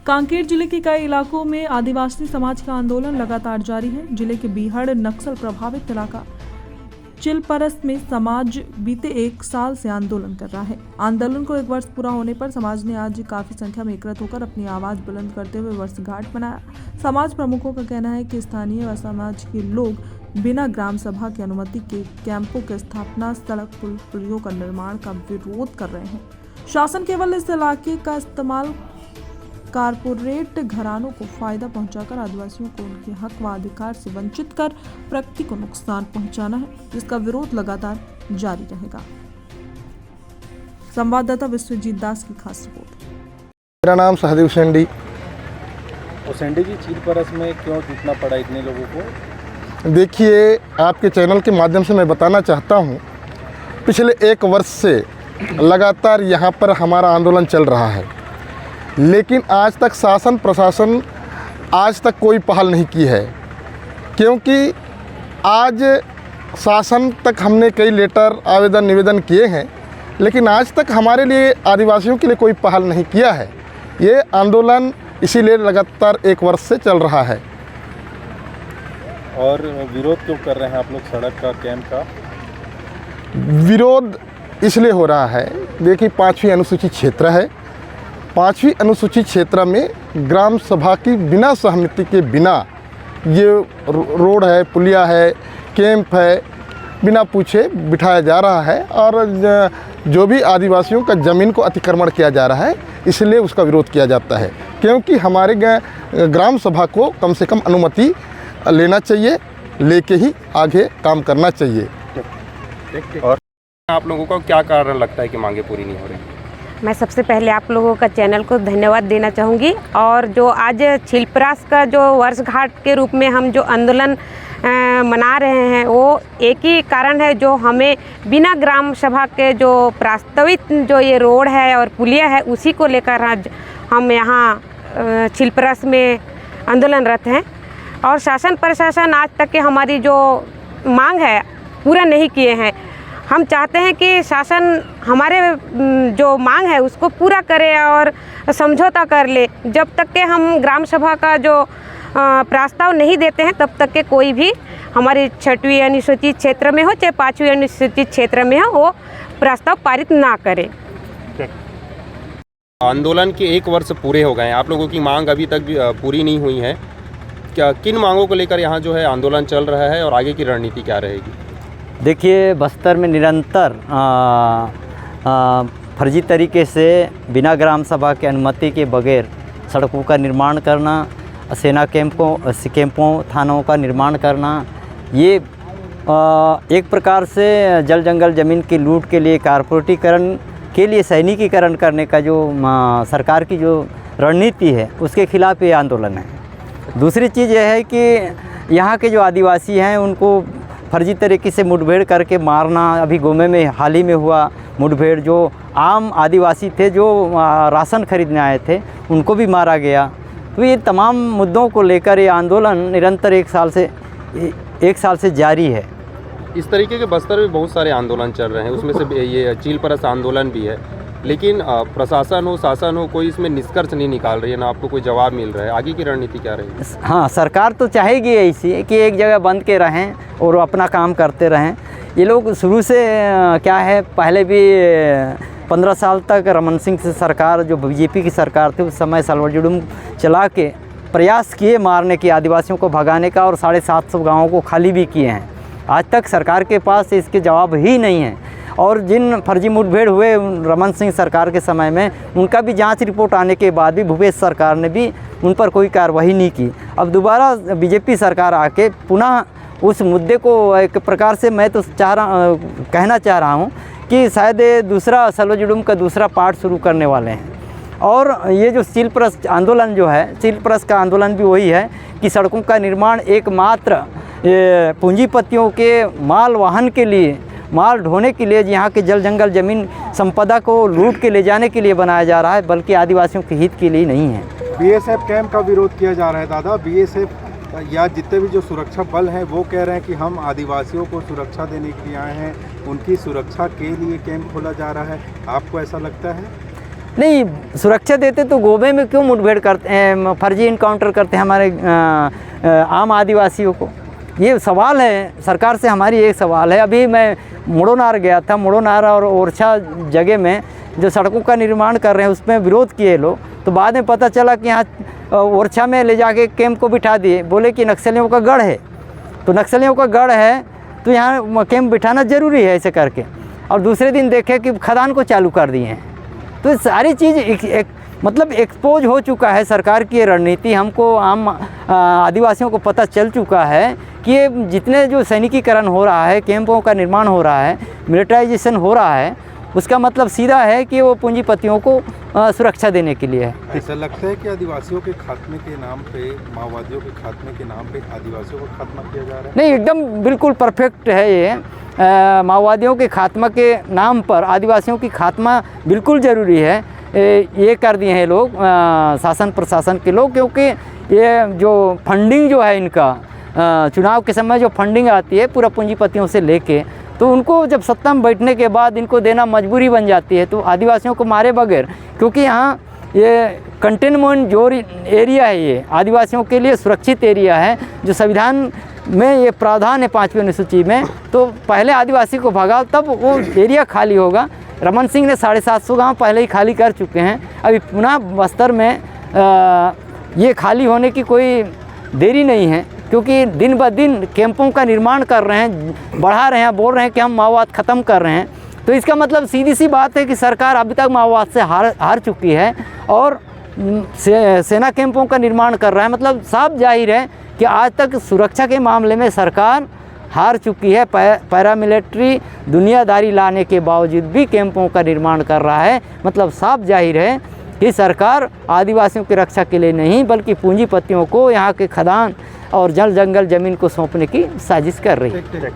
कांकेर जिले के कई इलाकों में आदिवासी समाज का आंदोलन लगातार जारी है। जिले के बीहड़ नक्सल प्रभावित इलाका चिलपरस में समाज बीते 1 साल से आंदोलन कर रहा है। आंदोलन को 1 वर्ष पूरा होने पर समाज ने आज काफी संख्या में एकत्र होकर अपनी आवाज बुलंद करते हुए वर्षगांठ मनाया। समाज प्रमुखों का कहना है कि स्थानीय व समाज के लोग बिना ग्राम सभा की अनुमति के कैंपों की स्थापना, सड़क पुलियों का निर्माण का विरोध कर रहे हैं। शासन केवल इस इलाके का इस्तेमाल कारपोरेट घरानों को फायदा पहुंचाकर आदिवासियों को उनके हक व अधिकार से वंचित कर प्रकृति को नुकसान पहुंचाना है, जिसका विरोध लगातार जारी रहेगा। संवाददाता विश्वजीत दास की खास रिपोर्ट। मेरा नाम सहदेव सेंडी। सेंडी जी, चिलपरस में क्यों जुटना पड़ा इतने लोगों को? देखिए, आपके चैनल के माध्यम से मैं बताना चाहता हूं, पिछले 1 वर्ष से लगातार यहां पर हमारा आंदोलन चल रहा है, लेकिन आज तक शासन प्रशासन आज तक कोई पहल नहीं की है। क्योंकि आज शासन तक हमने कई लेटर, आवेदन, निवेदन किए हैं, लेकिन आज तक हमारे लिए, आदिवासियों के लिए कोई पहल नहीं किया है। ये आंदोलन इसीलिए लगातार 1 वर्ष से चल रहा है। और विरोध क्यों कर रहे हैं आप लोग सड़क का, कैंप का? विरोध इसलिए हो रहा है, देखिए 5वीं अनुसूचित क्षेत्र है। 5वीं अनुसूचित क्षेत्र में ग्राम सभा की बिना सहमति के बिना ये रोड है, पुलिया है, कैंप है, बिना पूछे बिठाया जा रहा है और जो भी आदिवासियों का ज़मीन को अतिक्रमण किया जा रहा है, इसलिए उसका विरोध किया जाता है। क्योंकि हमारे ग्राम सभा को कम से कम अनुमति लेना चाहिए, लेके ही आगे काम करना चाहिए। और आप लोगों को क्या कारण लगता है कि मांगे पूरी नहीं हो रही? मैं सबसे पहले आप लोगों का चैनल को धन्यवाद देना चाहूँगी। और जो आज चिलपरस का जो वर्षगांठ के रूप में हम जो आंदोलन मना रहे हैं, वो एक ही कारण है, जो हमें बिना ग्राम सभा के जो प्रस्तावित जो ये रोड है और पुलिया है, उसी को लेकर आज हम यहाँ चिलपरस में आंदोलनरत हैं। और शासन प्रशासन आज तक के हमारी जो मांग है पूरा नहीं किए हैं। हम चाहते हैं कि शासन हमारे जो मांग है उसको पूरा करे और समझौता कर ले। जब तक के हम ग्राम सभा का जो प्रस्ताव नहीं देते हैं, तब तक के कोई भी हमारी 6वीं अनुसूचित क्षेत्र में हो चाहे 5वीं अनुसूचित क्षेत्र में हो, वो प्रस्ताव पारित ना करे। आंदोलन के 1 वर्ष पूरे हो गए हैं, आप लोगों की मांग अभी तक पूरी नहीं हुई है। क्या किन मांगों को लेकर यहाँ जो है आंदोलन चल रहा है और आगे की रणनीति क्या रहेगी? देखिए, बस्तर में निरंतर फर्जी तरीके से बिना ग्राम सभा की अनुमति के बगैर सड़कों का निर्माण करना, सेना कैंपों थानों का निर्माण करना, ये एक प्रकार से जल जंगल ज़मीन की लूट के लिए, कारपोरेटीकरण के लिए सैनिकीकरण करने का जो सरकार की जो रणनीति है, उसके खिलाफ ये आंदोलन है। दूसरी चीज़ यह है कि यहाँ के जो आदिवासी हैं, उनको फर्जी तरीके से मुठभेड़ करके मारना। अभी गोमे में हाल ही में हुआ मुठभेड़, जो आम आदिवासी थे जो राशन खरीदने आए थे, उनको भी मारा गया। तो ये तमाम मुद्दों को लेकर ये आंदोलन निरंतर 1 साल से जारी है। इस तरीके के बस्तर में बहुत सारे आंदोलन चल रहे हैं, उसमें से ये चिलपरस आंदोलन भी है, लेकिन प्रशासन हो, शासन हो, कोई इसमें निष्कर्ष नहीं निकाल रही है, ना आपको कोई जवाब मिल रहा है। आगे की रणनीति क्या रहेगी? हाँ, सरकार तो चाहेगी ऐसी कि एक जगह बंद के रहें और अपना काम करते रहें। ये लोग शुरू से क्या है, पहले भी 15 साल तक रमन सिंह से सरकार, जो बीजेपी की सरकार थी, उस समय सलवाजुडुम चला के प्रयास किए मारने की, आदिवासियों को भगाने का, और 750 गाँवों को खाली भी किए हैं। आज तक सरकार के पास इसके जवाब ही नहीं है। और जिन फर्जी मुठभेड़ हुए रमन सिंह सरकार के समय में, उनका भी जांच रिपोर्ट आने के बाद भी भूपेश सरकार ने भी उन पर कोई कार्रवाई नहीं की। अब दोबारा बीजेपी सरकार आके पुनः उस मुद्दे को एक प्रकार से, मैं तो कहना चाह रहा हूँ कि शायद दूसरा सलवाजुडुम का दूसरा पार्ट शुरू करने वाले हैं। और ये जो चिलपरस आंदोलन जो है, चिलपरस का आंदोलन भी वही है कि सड़कों का निर्माण एकमात्र पूंजीपतियों के माल वाहन के लिए, माल ढोने के लिए, यहाँ के जल जंगल ज़मीन संपदा को लूट के ले जाने के लिए बनाया जा रहा है, बल्कि आदिवासियों के हित के लिए नहीं है। बीएसएफ कैंप का विरोध किया जा रहा है दादा। बीएसएफ या जितने भी जो सुरक्षा बल हैं, वो कह रहे हैं कि हम आदिवासियों को सुरक्षा देने के लिए आए हैं, उनकी सुरक्षा के लिए कैंप खोला जा रहा है। आपको ऐसा लगता है? नहीं, सुरक्षा देते तो गोबे में क्यों मुठभेड़ करते हैं, फर्जी इनकाउंटर करते हैं हमारे आम आदिवासियों को? ये सवाल है सरकार से। हमारी एक सवाल है, अभी मैं मुड़ोनार गया था, मुड़ोनार और ओरछा जगह में जो सड़कों का निर्माण कर रहे हैं उसमें विरोध किए लोग, तो बाद में पता चला कि यहाँ ओरछा में ले जाके कैंप को बिठा दिए, बोले कि नक्सलियों का गढ़ है। तो नक्सलियों का गढ़ है तो यहाँ कैंप बिठाना ज़रूरी है ऐसे करके, और दूसरे दिन देखे कि खदान को चालू कर दिए हैं। तो सारी चीज़ मतलब एक्सपोज हो चुका है सरकार की ये रणनीति। हमको आम आदिवासियों को पता चल चुका है कि ये जितने जो सैनिकीकरण हो रहा है, कैंपों का निर्माण हो रहा है, मिलिटराइजेशन हो रहा है, उसका मतलब सीधा है कि वो पूंजीपतियों को सुरक्षा देने के लिए है। ऐसा लगता है कि आदिवासियों के खात्मे के नाम पे, माओवादियों के खात्मे के नाम पे आदिवासियों को खात्मा किया जा रहा है? नहीं, एकदम बिल्कुल परफेक्ट है ये। माओवादियों के खात्मा के नाम पर आदिवासियों की खात्मा बिल्कुल ज़रूरी है। ये कर दिए हैं लोग, शासन प्रशासन के लोग, क्योंकि ये जो फंडिंग जो है इनका, चुनाव के समय जो फंडिंग आती है पूरा पूंजीपतियों से लेके, तो उनको जब सत्ता में बैठने के बाद इनको देना मजबूरी बन जाती है। तो आदिवासियों को मारे बगैर, क्योंकि यहाँ ये कंटेनमेंट जो एरिया है, ये आदिवासियों के लिए सुरक्षित एरिया है, जो संविधान में ये प्रावधान है 5वीं अनुसूची में। तो पहले आदिवासी को भगाओ तब वो एरिया खाली होगा। रमन सिंह ने 750 गाँव पहले ही खाली कर चुके हैं। अभी पुनः बस्तर में ये खाली होने की कोई देरी नहीं है, क्योंकि दिन ब दिन कैंपों का निर्माण कर रहे हैं, बढ़ा रहे हैं, बोल रहे हैं कि हम माओवाद ख़त्म कर रहे हैं। तो इसका मतलब सीधी सी बात है कि सरकार अभी तक माओवाद से हार चुकी है और सेना कैंपों का निर्माण कर रहा है। मतलब साफ जाहिर है कि आज तक सुरक्षा के मामले में सरकार हार चुकी है। पैरामिलिट्री दुनियादारी लाने के बावजूद भी कैंपों का निर्माण कर रहा है। मतलब साफ जाहिर है कि सरकार आदिवासियों की रक्षा के लिए नहीं, बल्कि पूंजीपतियों को यहाँ के खदान और जल जंगल ज़मीन को सौंपने की साजिश कर रही है।